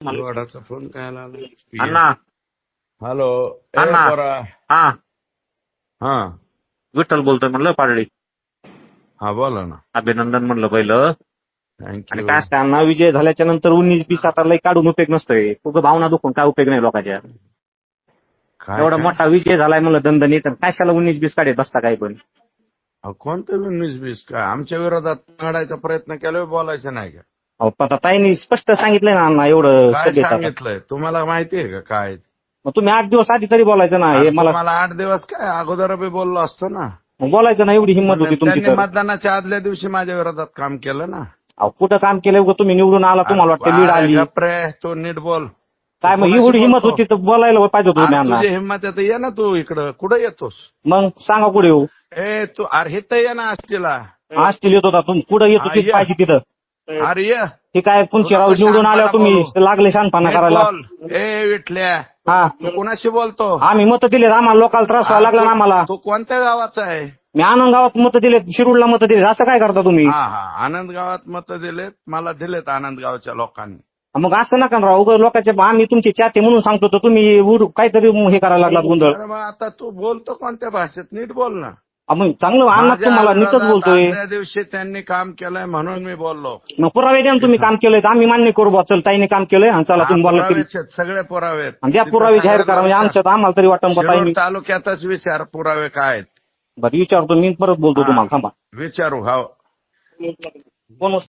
मला वडाचा फोन काय आला? अण्णा हॅलो अण्णा. पोरा. हा हा विठ्ठल बोलतोय म्हणलं पाडळी. हा बोला ना. अभिनंदन म्हणलं पहिलं. आणि थँक्यू. काय असतं अण्णा, विजय झाल्याच्या नंतर 19-20 आता लय काढून उपयोग नसतोय. तुझं भावना दुखून काय उपयोग नाही लोकांच्या. काय एवढा काय? मोठा विजय झालाय म्हणलं दणदणीत, तर कशाला 19-20 काढत बसता काय पण. अहो, कोणतं 19-20 काय आमच्या विरोधात काढायचा प्रयत्न केला, बोलायचं नाही का? अहो आता ताईंनी स्पष्ट सांगितलंय ना अण्णा एवढं काय सगळे आता. सांगितलंय तुम्हाला माहितीये का काय? मग तुम्ही 8 दिवस आधी तरी बोलायचं ना. हे अरे मला तुम्हाला 8 दिवस काय अगोदर बी बोललो असतो ना. मग बोलायचं ना, एवढी हिंमत होती तुमची त्यांनी तर. मतदानाच्या आदल्या दिवशी माझ्या विरोधात काम केलं ना. अहो कुठं काम केलंय उगाच, तुम्ही निवडून आला तुम्हाला वाटतं लीड अरे आली गप रे, तू नीट बोल. काय. मग कोणाशी एवढी हिंमत बोलतो? होती तर बोलायला पाहिजे होतं तुम्ही अरे अण्णा. तुझी हिंमत आहे तर ये ना तू इकडं. कुठं येतोस? मग सांगा कुठे येऊ. ए तू अरे हिथं ये ना आष्टीला. आष्टील येत होता तुम्ही, कुठं येतो हा, तिथं ये. पाहिजे तिथं. अरे ये. हे काय पुंचीराव तुला निवडून आल्या तुम्ही शहाणपणा लागले शहाणपणा नीट करायला. बोल. ए विठल्या, हा तू कोणाशी बोलतो? आम्ही मतं दिलेत, आम्हाला लोकांना त्रास व्हायला लागला ना आम्हाला. तू कोणत्या गावाचा आहे? मी आनंद गावात मतं दिलेत, शिरूरला मतं दिलेत. असं काय करता तुम्ही. हा हा, आनंद गावात मत दिलेत. मला दिलेत आनंद गावच्या लोकांनी. मग असं नका राव. उगाच लोकांचे आम्ही तुमचे चाहते म्हणून सांगतो तर तुम्ही काहीतरी हे करायला लागलात गोंधळ. अरे मग आता तू बोलतो कोणत्या भाषेत? नीट बोल ना. मग चांगलं अण्णा माझ्या तुम्हाला नीटच विरोधात बोलतोय. आदल्या दिवशी त्यांनी काम केलंय म्हणून मी बोललो. मग पुरावे द्या ना, तुम्ही काम केलंय तर आम्ही मान्य करू बा. चल ताईने काम केलंय आणि चला तुम्ही बोला. पुरावेच आहेत, सगळे पुरावे आहेत. द्या पुरावे जाहीर करा, म्हणजे आमच्यात आम्हाला तरी वाटतं बा शिरूर ताईने. तालुक्यातच विचार पुरावे काय आहेत. बरं विचारतो मी, परत बोलतो तुम्हाला. थांबा. विचारू. हा कोण